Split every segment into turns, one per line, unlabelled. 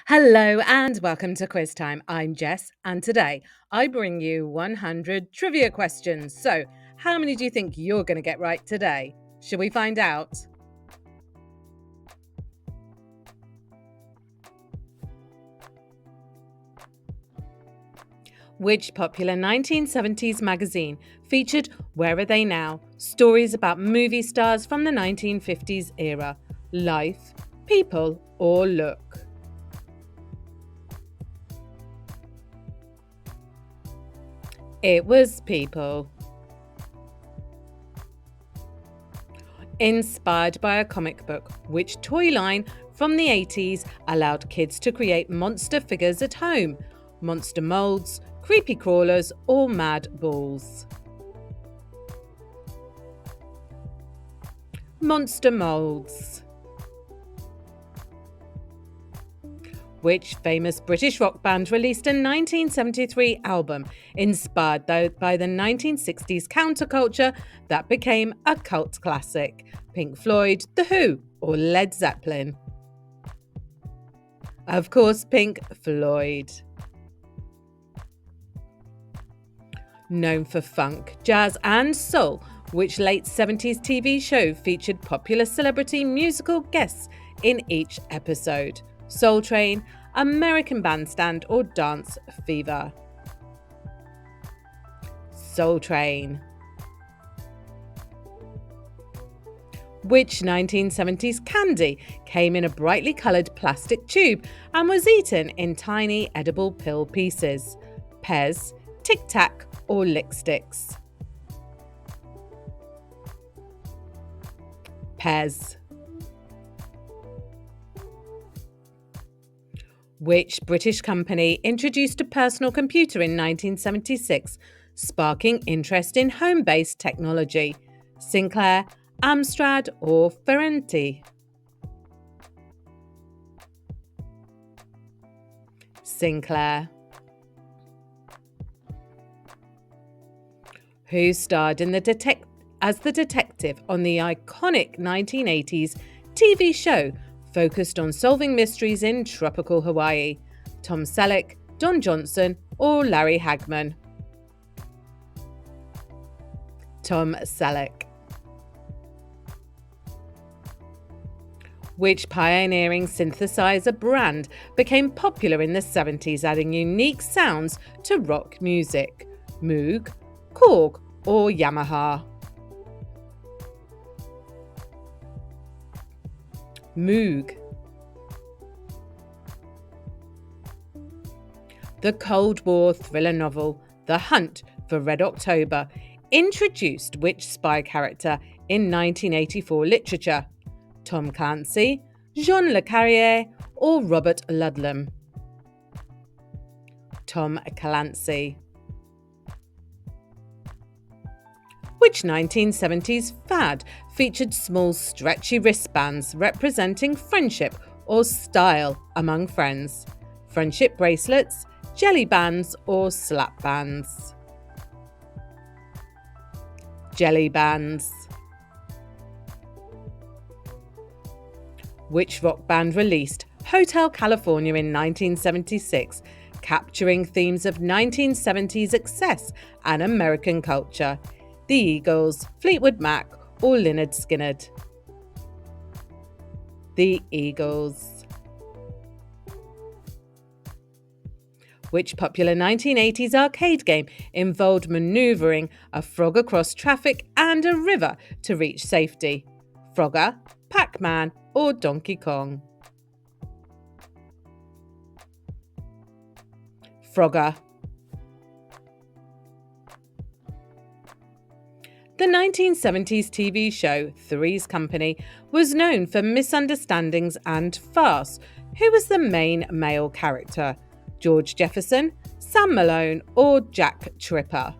Hello and welcome to Quiz Time. I'm Jess, and today I bring you 100 trivia questions. So, how many do you think you're going to get right today? Shall we find out? Which popular 1970s magazine featured Where Are They Now? Stories about movie stars from the 1950s era? Life, People, or Look? It was People. Inspired by a comic book, which toy line from the 80s allowed kids to create monster figures at home? Monster molds, creepy crawlers, or mad balls? Monster molds. Which famous British rock band released a 1973 album inspired by the 1960s counterculture that became a cult classic? Pink Floyd, The Who, or Led Zeppelin? Of course, Pink Floyd. Known for funk, jazz, and soul, which late 70s TV show featured popular celebrity musical guests in each episode? Soul Train, American Bandstand, or Dance Fever? Soul Train. Which 1970s candy came in a brightly coloured plastic tube and was eaten in tiny edible pill pieces? Pez, Tic Tac, or Lick Sticks? Pez. Which British company introduced a personal computer in 1976, sparking interest in home-based technology? Sinclair, Amstrad, or Ferranti? Sinclair. Who starred in as the detective on the iconic 1980s TV show focused on solving mysteries in tropical Hawaii? Tom Selleck, Don Johnson, or Larry Hagman? Tom Selleck. Which pioneering synthesizer brand became popular in the 70s, adding unique sounds to rock music? Moog, Korg, or Yamaha? Moog. The Cold War thriller novel The Hunt for Red October introduced which spy character in 1984 literature? Tom Clancy, Jean Le Carrier, or Robert Ludlum? Tom Clancy. Which 1970s fad featured small stretchy wristbands representing friendship or style among friends? Friendship bracelets, jelly bands, or slap bands? Jelly bands. Which rock band released Hotel California in 1976, capturing themes of 1970s excess and American culture? The Eagles, Fleetwood Mac, or Lynyrd Skynyrd? The Eagles. Which popular 1980s arcade game involved manoeuvring a frog across traffic and a river to reach safety? Frogger, Pac-Man, or Donkey Kong? Frogger. The 1970s TV show Three's Company was known for misunderstandings and farce. Who was the main male character? George Jefferson, Sam Malone, or Jack Tripper?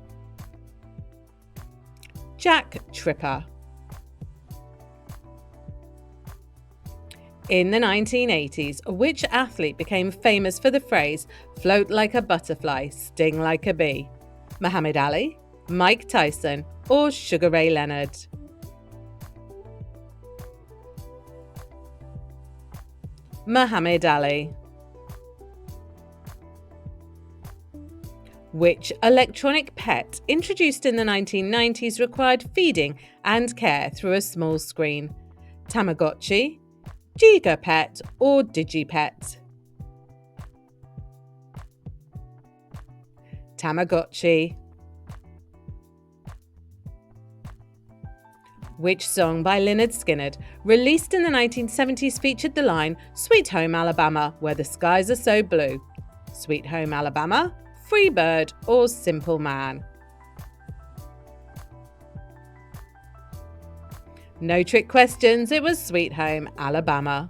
Jack Tripper. In the 1980s, which athlete became famous for the phrase, float like a butterfly, sting like a bee? Muhammad Ali, Mike Tyson, or Sugar Ray Leonard? Muhammad Ali. Which electronic pet introduced in the 1990s required feeding and care through a small screen? Tamagotchi, Gigapet, or Digipet? Tamagotchi. Which song by Lynyrd Skynyrd, released in the 1970s, featured the line "Sweet Home Alabama, where the skies are so blue"? Sweet Home Alabama, Free Bird, or Simple Man? No trick questions, it was Sweet Home Alabama.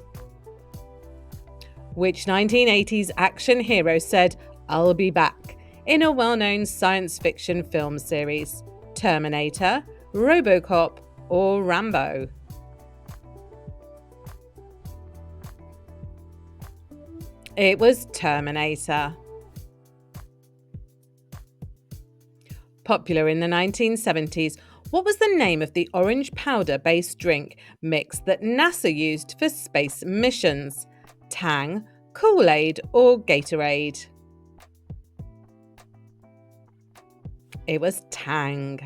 Which 1980s action hero said, "I'll be back," in a well-known science fiction film series? Terminator, RoboCop, or Rambo? It was Terminator. Popular in the 1970s, what was the name of the orange powder-based drink mix that NASA used for space missions? Tang, Kool-Aid, or Gatorade? It was Tang.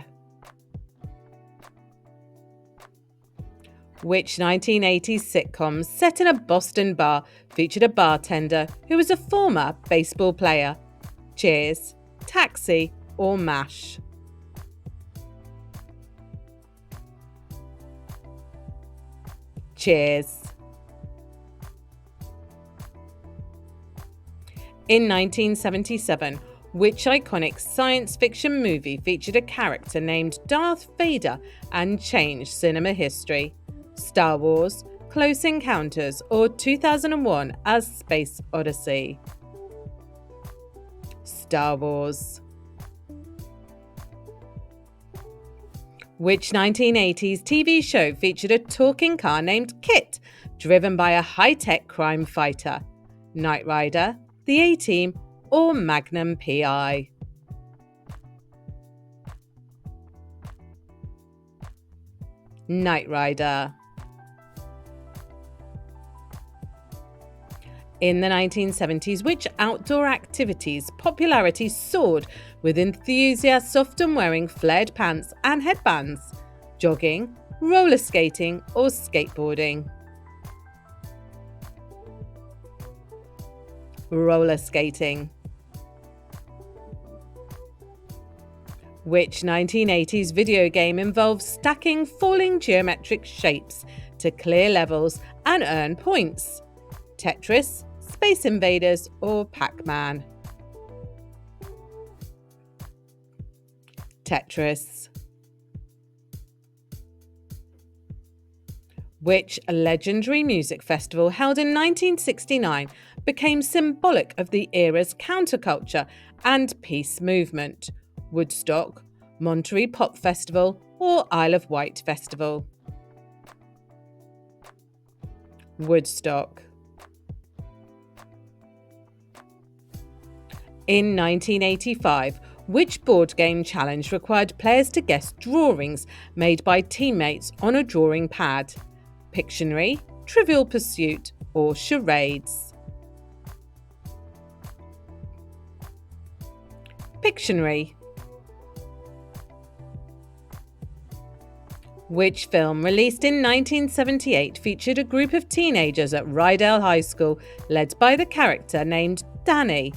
Which 1980s sitcom set in a Boston bar featured a bartender who was a former baseball player? Cheers, Taxi, or MASH? Cheers. In 1977, which iconic science fiction movie featured a character named Darth Vader and changed cinema history? Star Wars, Close Encounters, or 2001: A Space Odyssey? Star Wars. Which 1980s TV show featured a talking car named Kit, driven by a high-tech crime fighter? Knight Rider, The A-Team, or Magnum P.I.? Knight Rider. In the 1970s, which outdoor activities' popularity soared with enthusiasts often wearing flared pants and headbands? Jogging, roller skating, or skateboarding? Roller skating. Which 1980s video game involves stacking falling geometric shapes to clear levels and earn points? Tetris, Space Invaders, or Pac-Man? Tetris. Which legendary music festival held in 1969 became symbolic of the era's counterculture and peace movement? Woodstock, Monterey Pop Festival, or Isle of Wight Festival? Woodstock. In 1985, which board game challenge required players to guess drawings made by teammates on a drawing pad? Pictionary, Trivial Pursuit, or charades? Pictionary. Which film, released in 1978, featured a group of teenagers at Rydell High School led by the character named Danny?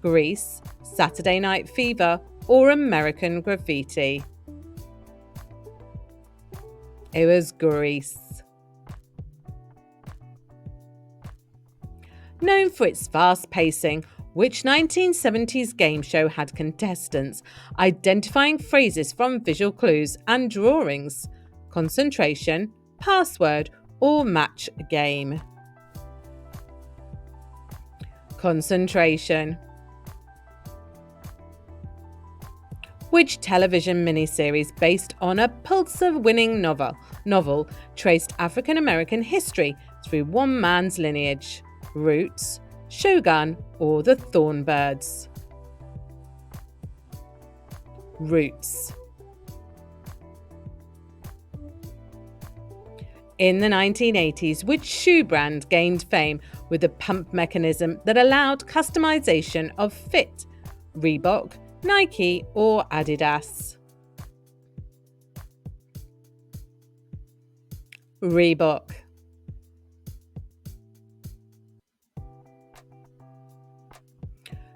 Grease, Saturday Night Fever, or American Graffiti? It was Grease. Known for its fast pacing, which 1970s game show had contestants identifying phrases from visual clues and drawings? Concentration, Password, or Match Game? Concentration. Which television miniseries based on a Pulitzer-winning novel traced African-American history through one man's lineage? Roots, Shogun, or The Thornbirds? Roots. In the 1980s, which shoe brand gained fame with a pump mechanism that allowed customization of fit? Reebok, Nike or Adidas? Reebok.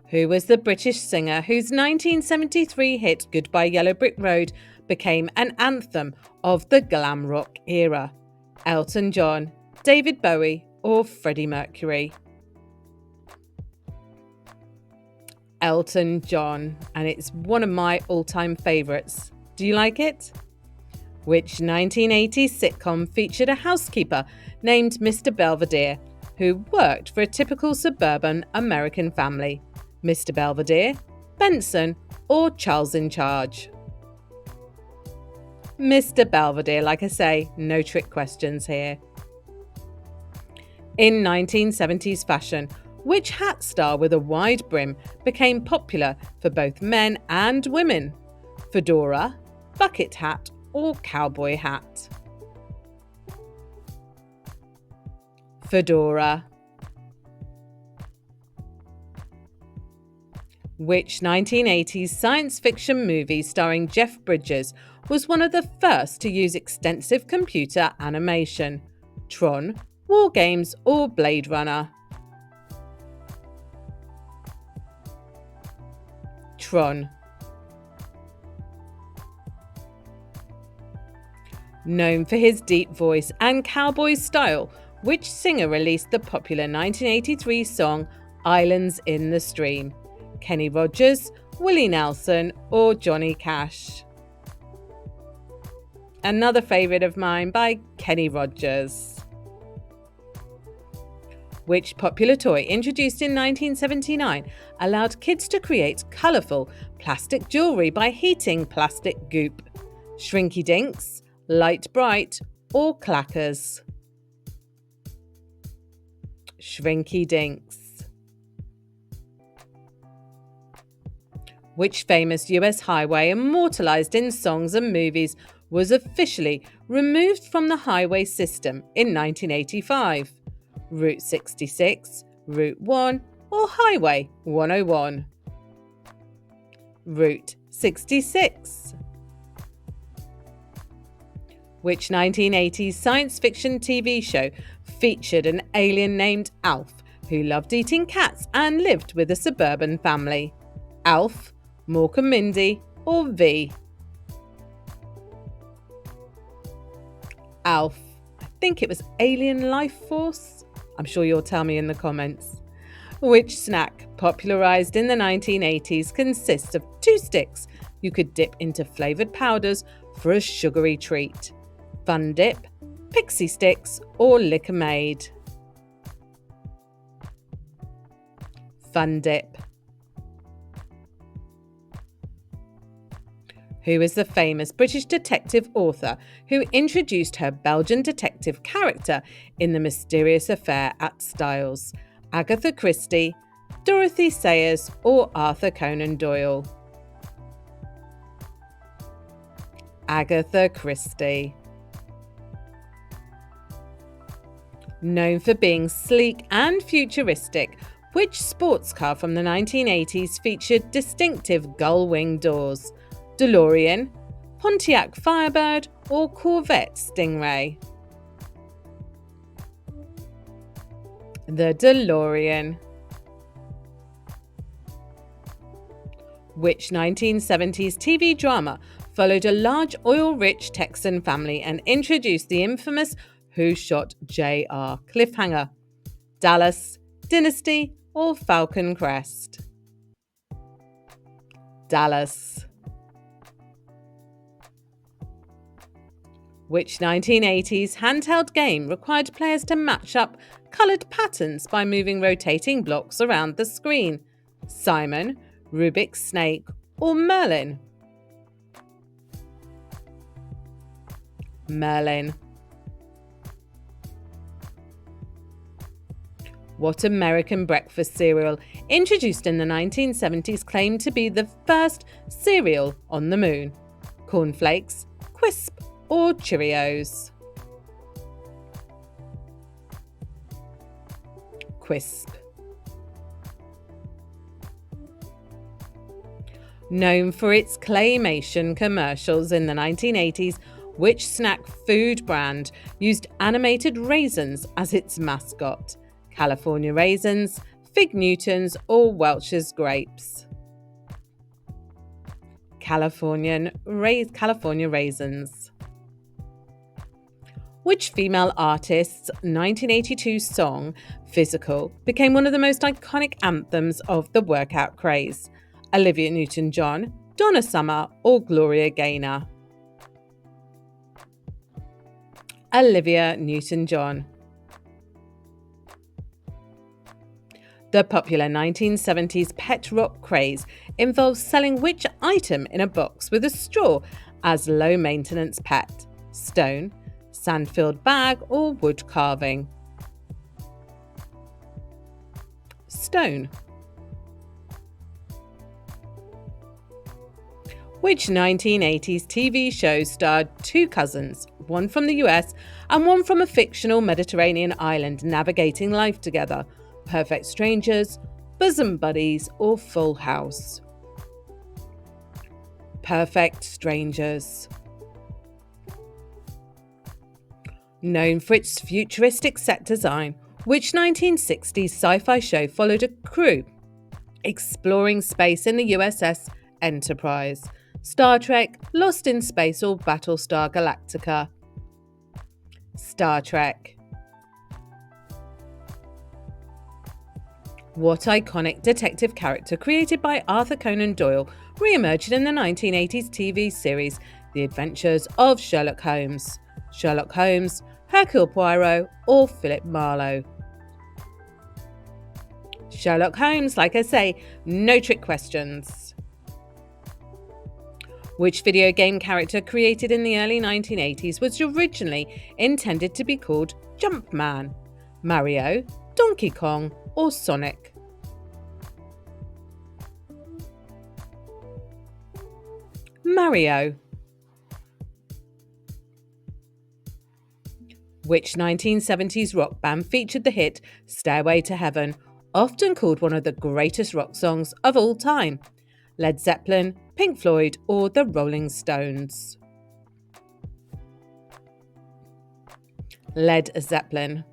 Who was the British singer whose 1973 hit Goodbye Yellow Brick Road became an anthem of the glam rock era? Elton John, David Bowie or Freddie Mercury? Elton John, and it's one of my all-time favourites. Do you like it? Which 1980s sitcom featured a housekeeper named Mr. Belvedere who worked for a typical suburban American family? Mr. Belvedere, Benson or Charles in Charge? Mr. Belvedere, like I say, no trick questions here. In 1970s fashion, which hat star with a wide brim became popular for both men and women? Fedora, bucket hat or cowboy hat? Fedora. Which 1980s science fiction movie starring Jeff Bridges was one of the first to use extensive computer animation? Tron, War Games or Blade Runner? Tron. Known for his deep voice and cowboy style, which singer released the popular 1983 song Islands in the Stream? Kenny Rogers, Willie Nelson or Johnny Cash? Another favourite of mine by Kenny Rogers. Which popular toy introduced in 1979 allowed kids to create colourful plastic jewellery by heating plastic goop? Shrinky Dinks, Light Bright or Clackers? Shrinky Dinks. Which famous US highway immortalised in songs and movies was officially removed from the highway system in 1985? Route 66, Route 1 or Highway 101? Route 66. Which 1980s science fiction TV show featured an alien named Alf who loved eating cats and lived with a suburban family? Alf, Mork and Mindy or V? Alf. I think it was Alien Life Force. I'm sure you'll tell me in the comments. Which snack, popularised in the 1980s, consists of 2 sticks you could dip into flavoured powders for a sugary treat? Fun Dip, Pixie Sticks or Lick-O-Maid? Fun Dip. Who is the famous British detective author who introduced her Belgian detective character in The Mysterious Affair at Styles? Agatha Christie, Dorothy Sayers or Arthur Conan Doyle? Agatha Christie. Known for being sleek and futuristic, which sports car from the 1980s featured distinctive gull-wing doors? DeLorean, Pontiac Firebird or Corvette Stingray? The DeLorean. Which 1970s TV drama followed a large oil-rich Texan family and introduced the infamous Who Shot J.R. cliffhanger? Dallas, Dynasty or Falcon Crest? Dallas. Which 1980s handheld game required players to match up coloured patterns by moving rotating blocks around the screen? Simon, Rubik's Snake or Merlin? Merlin. What American breakfast cereal, introduced in the 1970s, claimed to be the first cereal on the moon? Cornflakes, Quisp or Cheerios? Quisp. Known for its claymation commercials in the 1980s, which snack food brand used animated raisins as its mascot? California raisins, Fig Newtons, or Welch's grapes? California raisins. Which female artist's 1982 song, Physical, became one of the most iconic anthems of the workout craze? Olivia Newton-John, Donna Summer, or Gloria Gaynor? Olivia Newton-John. The popular 1970s pet rock craze involves selling which item in a box with a straw as low-maintenance pet? Stone, sand-filled bag, or wood carving? Stone. Which 1980s TV show starred two cousins, one from the US and one from a fictional Mediterranean island, navigating life together? Perfect Strangers, Bosom Buddies, or Full House? Perfect Strangers. Known for its futuristic set design, which 1960s sci-fi show followed a crew exploring space in the USS Enterprise? Star Trek, Lost in Space, or Battlestar Galactica? Star Trek. What iconic detective character created by Arthur Conan Doyle re-emerged in the 1980s TV series The Adventures of Sherlock Holmes? Sherlock Holmes, Hercule Poirot, or Philip Marlowe? Sherlock Holmes, like I say, no trick questions. Which video game character created in the early 1980s was originally intended to be called Jumpman? Mario, Donkey Kong, or Sonic? Mario. Which 1970s rock band featured the hit Stairway to Heaven, often called one of the greatest rock songs of all time? Led Zeppelin, Pink Floyd, or the Rolling Stones? Led Zeppelin.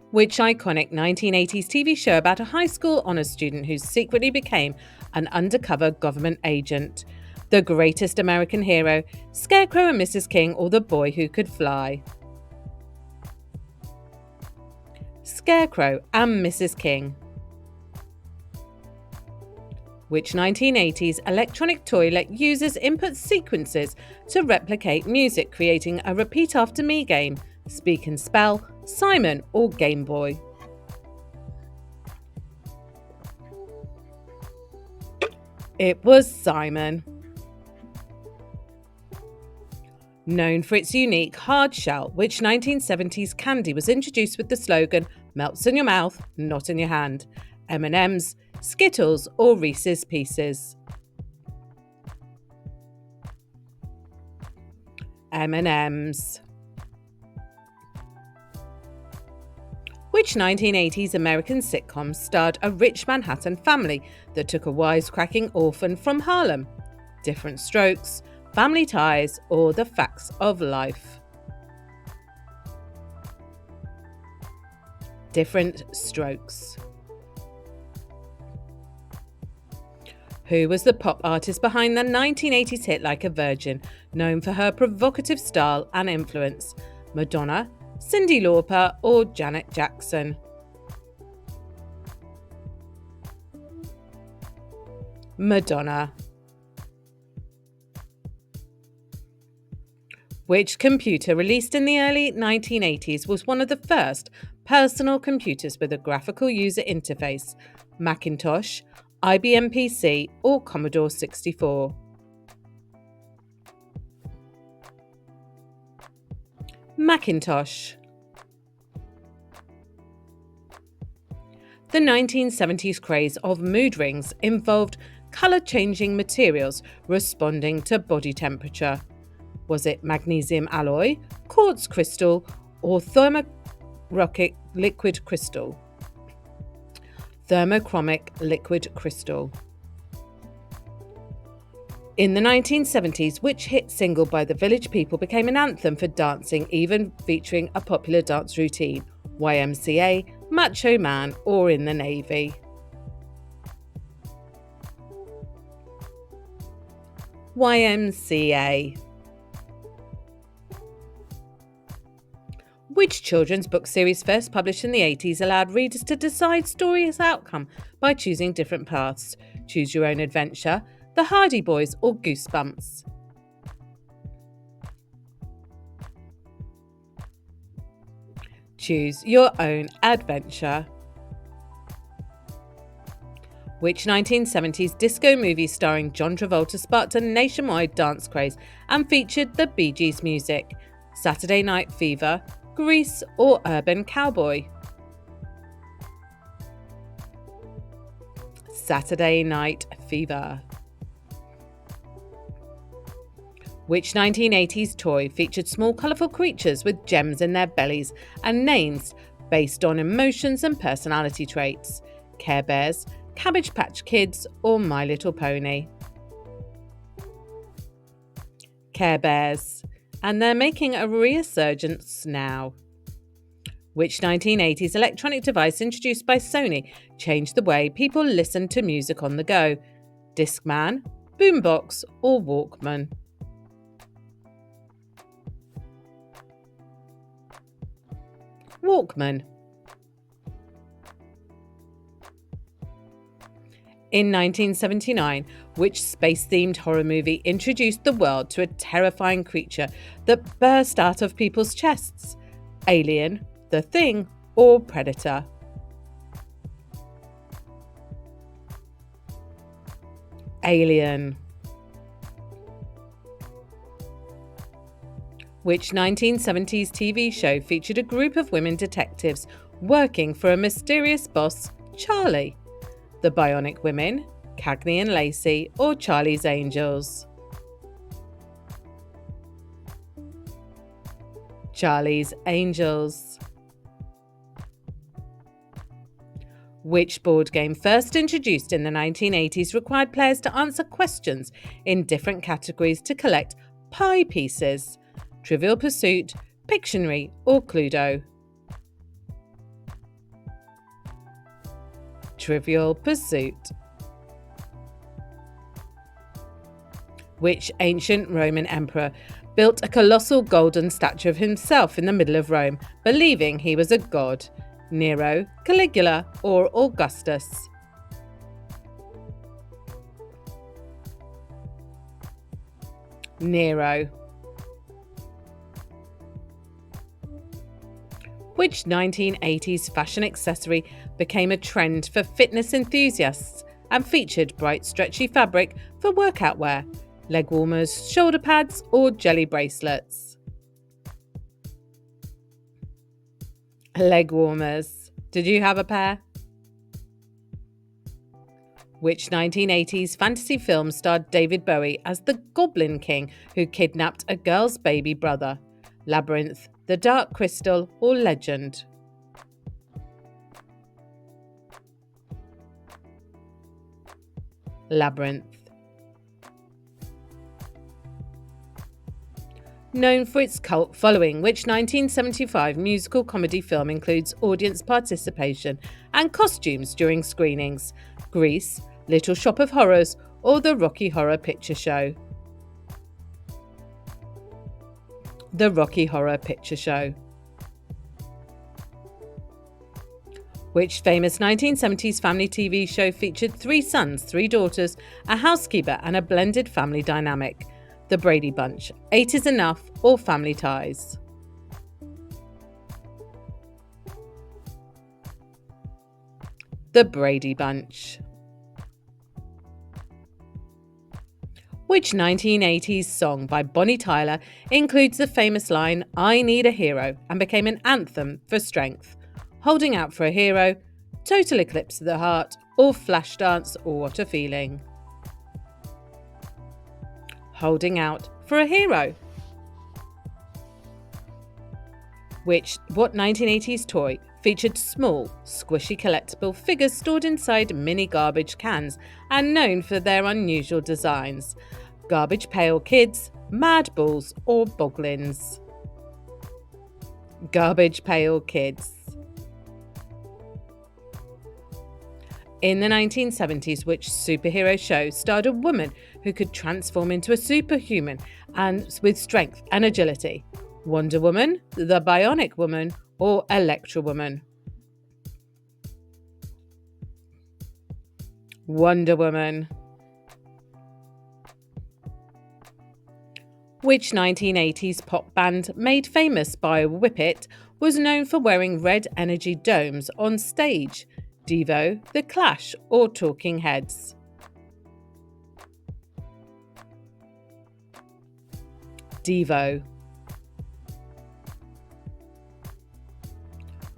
Which iconic 1980s TV show about a high school honours student who secretly became an undercover government agent? The Greatest American Hero, Scarecrow and Mrs. King, or The Boy Who Could Fly? Scarecrow and Mrs. King. Which 1980s electronic toy let users input sequences to replicate music, creating a Repeat After Me game? Speak and Spell, Simon, or Game Boy? It was Simon. Known for its unique hard shell, which 1970s candy was introduced with the slogan, melts in your mouth, not in your hand? M&M's, Skittles, or Reese's Pieces? M&M's. Which 1980s American sitcom starred a rich Manhattan family that took a wisecracking orphan from Harlem? Different Strokes, Family Ties, or The Facts of Life? Different Strokes. Who was the pop artist behind the 1980s hit Like a Virgin, known for her provocative style and influence? Madonna, Cyndi Lauper, or Janet Jackson? Madonna. Which computer released in the early 1980s was one of the first personal computers with a graphical user interface? Macintosh, IBM PC, or Commodore 64? Macintosh. The 1970s craze of mood rings involved colour-changing materials responding to body temperature. Was it magnesium alloy, quartz crystal, or thermoronic liquid crystal? Thermochromic liquid crystal. In the 1970s, which hit single by the Village People became an anthem for dancing, even featuring a popular dance routine, YMCA, Macho Man, or In the Navy. YMCA. Which children's book series, first published in the 80s, allowed readers to decide story's outcome by choosing different paths? Choose Your Own Adventure, The Hardy Boys, or Goosebumps? Choose Your Own Adventure. Which 1970s disco movie starring John Travolta sparked a nationwide dance craze and featured the Bee Gees' music? Saturday Night Fever, Grease, or Urban Cowboy? Saturday Night Fever. Which 1980s toy featured small colourful creatures with gems in their bellies and names based on emotions and personality traits? Care Bears, Cabbage Patch Kids, or My Little Pony? Care Bears. And they're making a resurgence now. Which 1980s electronic device introduced by Sony changed the way people listen to music on the go? Discman, Boombox, or Walkman? Walkman. In 1979, which space-themed horror movie introduced the world to a terrifying creature that burst out of people's chests? Alien, The Thing, or Predator? Alien. Which 1970s TV show featured a group of women detectives working for a mysterious boss, Charlie? The Bionic Women, Cagney and Lacey, or Charlie's Angels? Charlie's Angels. Which board game, first introduced in the 1980s, required players to answer questions in different categories to collect pie pieces? Trivial Pursuit, Pictionary, or Cluedo? Trivial Pursuit. Which ancient Roman emperor built a colossal golden statue of himself in the middle of Rome, believing he was a god? Nero, Caligula, or Augustus? Nero. Which 1980s fashion accessory became a trend for fitness enthusiasts and featured bright, stretchy fabric for workout wear? Leg warmers, shoulder pads, or jelly bracelets? Leg warmers. Did you have a pair? Which 1980s fantasy film starred David Bowie as the Goblin King who kidnapped a girl's baby brother? Labyrinth, The Dark Crystal, or Legend? Labyrinth. Known for its cult following, which 1975 musical comedy film includes audience participation and costumes during screenings? Grease, Little Shop of Horrors, or The Rocky Horror Picture Show? The Rocky Horror Picture Show. Which famous 1970s family TV show featured 3 sons, 3 daughters, a housekeeper, and a blended family dynamic? The Brady Bunch, 8 is Enough, or Family Ties? The Brady Bunch. Which 1980s song by Bonnie Tyler includes the famous line, "I need a hero," and became an anthem for strength? Holding Out for a Hero, Total Eclipse of the Heart, or Flashdance, or What a Feeling? Holding Out for a Hero. What 1980s toy featured small, squishy collectible figures stored inside mini garbage cans and known for their unusual designs? Garbage Pail Kids, Mad Balls, or Boglins? Garbage Pail Kids. In the 1970s, which superhero show starred a woman who could transform into a superhuman and with strength and agility? Wonder Woman, the Bionic Woman, or Electra Woman? Wonder Woman. Which 1980s pop band, made famous by Whip It, was known for wearing red energy domes on stage? Devo, The Clash, or Talking Heads? Devo.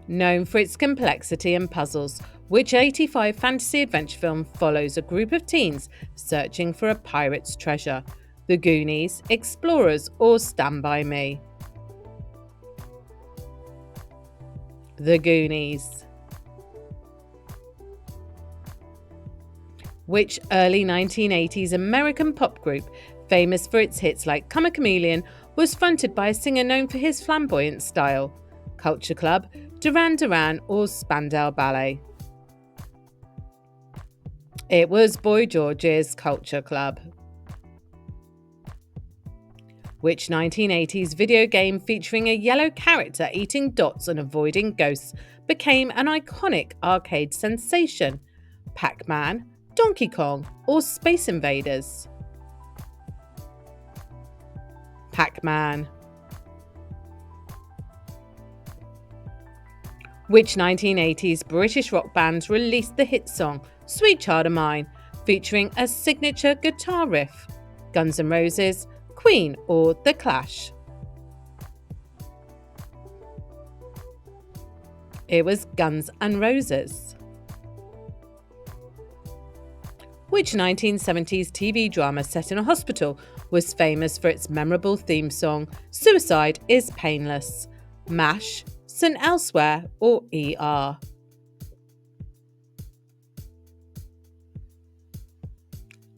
Known for its complexity and puzzles, which 85 fantasy adventure film follows a group of teens searching for a pirate's treasure? The Goonies, Explorers, or Stand By Me? The Goonies. Which early 1980s American pop group, famous for its hits like Come a Chameleon, was fronted by a singer known for his flamboyant style? Culture Club, Duran Duran, or Spandau Ballet? It was Boy George's Culture Club. Which 1980s video game featuring a yellow character eating dots and avoiding ghosts became an iconic arcade sensation? Pac-Man, Donkey Kong, or Space Invaders? Pac-Man. Which 1980s British rock band released the hit song Sweet Child of Mine, featuring a signature guitar riff? Guns N' Roses, Queen, or The Clash? It was Guns N' Roses. Which 1970s TV drama set in a hospital was famous for its memorable theme song Suicide is Painless? MASH, St. Elsewhere, or ER?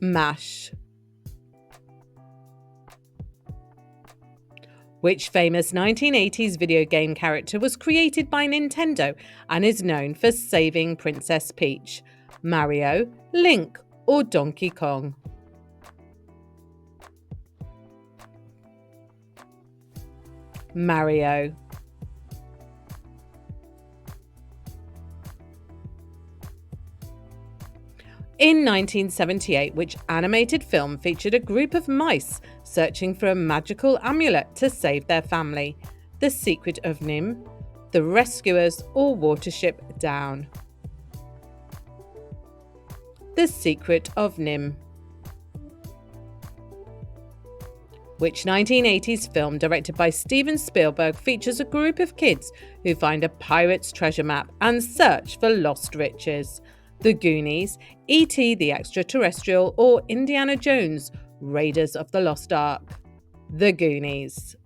MASH. Which famous 1980s video game character was created by Nintendo and is known for saving Princess Peach? Mario, Link, or Donkey Kong? Mario. In 1978, which animated film featured a group of mice searching for a magical amulet to save their family? The Secret of Nim, The Rescuers, or Watership Down? The Secret of Nim. Which 1980s film directed by Steven Spielberg features a group of kids who find a pirate's treasure map and search for lost riches? The Goonies, E.T. the Extraterrestrial, or Indiana Jones, Raiders of the Lost Ark? The Goonies.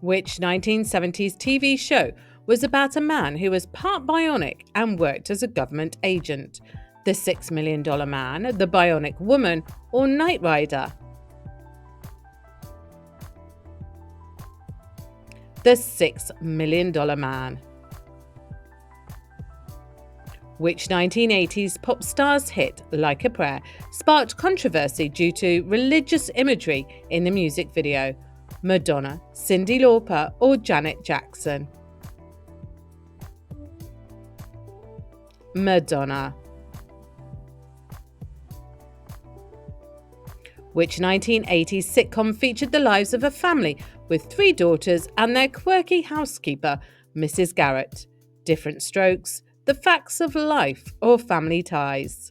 Which 1970s TV show was about a man who was part bionic and worked as a government agent? The $6 Million Man, The Bionic Woman, or Knight Rider? The $6 Million Man. Which 1980s pop star's hit, Like a Prayer, sparked controversy due to religious imagery in the music video? Madonna, Cyndi Lauper, or Janet Jackson? Madonna. Which 1980s sitcom featured the lives of a family with 3 daughters and their quirky housekeeper, Mrs. Garrett? Different Strokes, The Facts of Life, or Family Ties?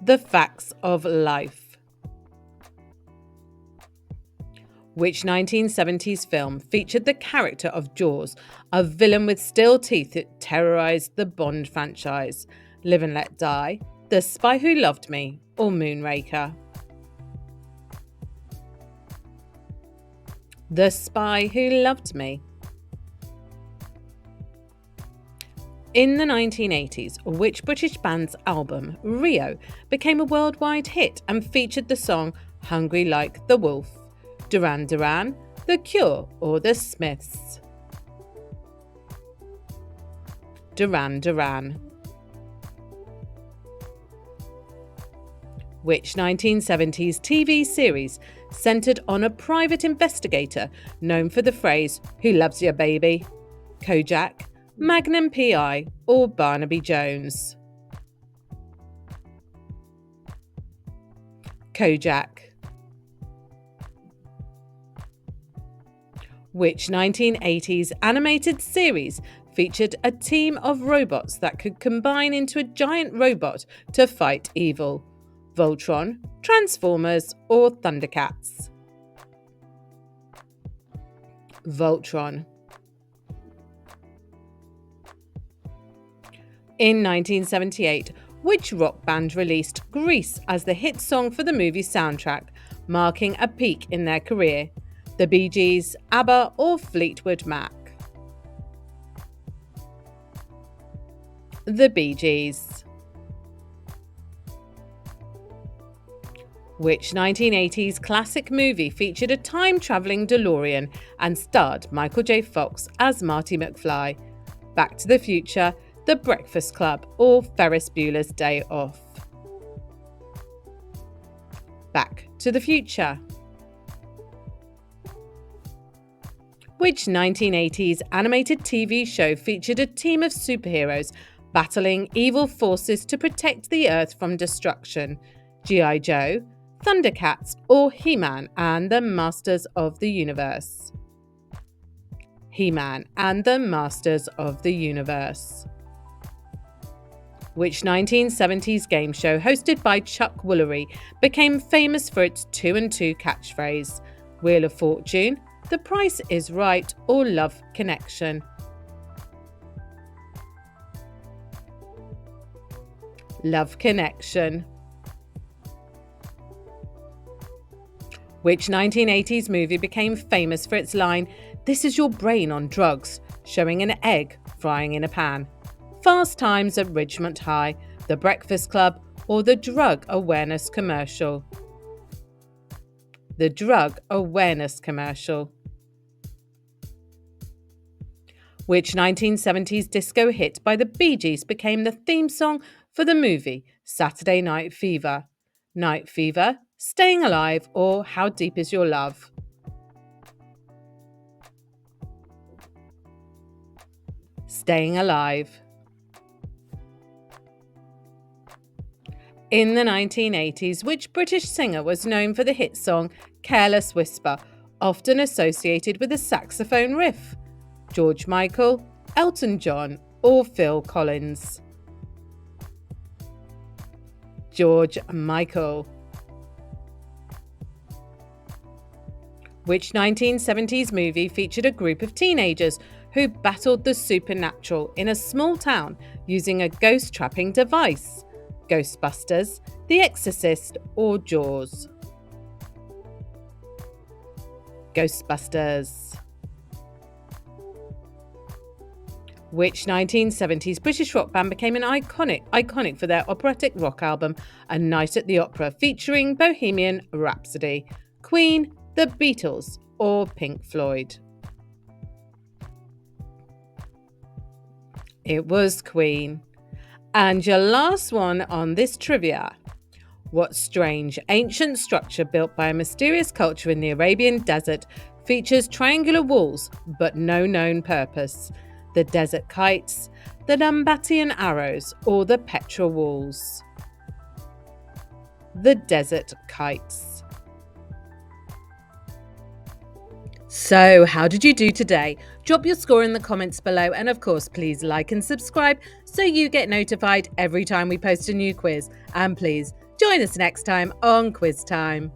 The Facts of Life. Which 1970s film featured the character of Jaws, a villain with steel teeth that terrorized the Bond franchise? Live and Let Die, The Spy Who Loved Me, or Moonraker? The Spy Who Loved Me. In the 1980s, which British band's album, Rio, became a worldwide hit and featured the song Hungry Like the Wolf? Duran Duran, The Cure, or The Smiths? Duran Duran. Which 1970s TV series centred on a private investigator known for the phrase, "Who loves your baby?" Kojak, Magnum PI, or Barnaby Jones? Kojak. Which 1980s animated series featured a team of robots that could combine into a giant robot to fight evil? Voltron, Transformers, or Thundercats? Voltron. In 1978, which rock band released Grease as the hit song for the movie soundtrack, marking a peak in their career? The Bee Gees, ABBA, or Fleetwood Mac? The Bee Gees. Which 1980s classic movie featured a time-travelling DeLorean and starred Michael J. Fox as Marty McFly? Back to the Future, The Breakfast Club, or Ferris Bueller's Day Off? Back to the Future. Which 1980s animated TV show featured a team of superheroes battling evil forces to protect the Earth from destruction? G.I. Joe, Thundercats, or He-Man and the Masters of the Universe? He-Man and the Masters of the Universe. Which 1970s game show hosted by Chuck Woolery became famous for its 2 and 2 catchphrase? Wheel of Fortune, The Price is Right, or Love Connection? Love Connection. Which 1980s movie became famous for its line, "This is your brain on drugs," showing an egg frying in a pan? Fast Times at Ridgemont High, The Breakfast Club, or the Drug Awareness Commercial? The Drug Awareness Commercial. Which 1970s disco hit by the Bee Gees became the theme song for the movie Saturday Night Fever? Night Fever, Staying Alive, or How Deep Is Your Love? Staying Alive. In the 1980s, which British singer was known for the hit song Careless Whisper, often associated with a saxophone riff? George Michael, Elton John, or Phil Collins? George Michael. Which 1970s movie featured a group of teenagers who battled the supernatural in a small town using a ghost trapping device? Ghostbusters, The Exorcist, or Jaws? Ghostbusters. Which 1970s British rock band became an iconic for their operatic rock album A Night at the Opera featuring Bohemian Rhapsody? Queen, The Beatles, or Pink Floyd? It was Queen. And your last one on this trivia. What strange ancient structure built by a mysterious culture in the Arabian desert features triangular walls but no known purpose? The desert kites, the Numbatian arrows, or the Petra walls? The desert kites. So, how did you do today? Drop your score in the comments below, and of course, please like and subscribe so you get notified every time we post a new quiz. And please join us next time on Quiz Time.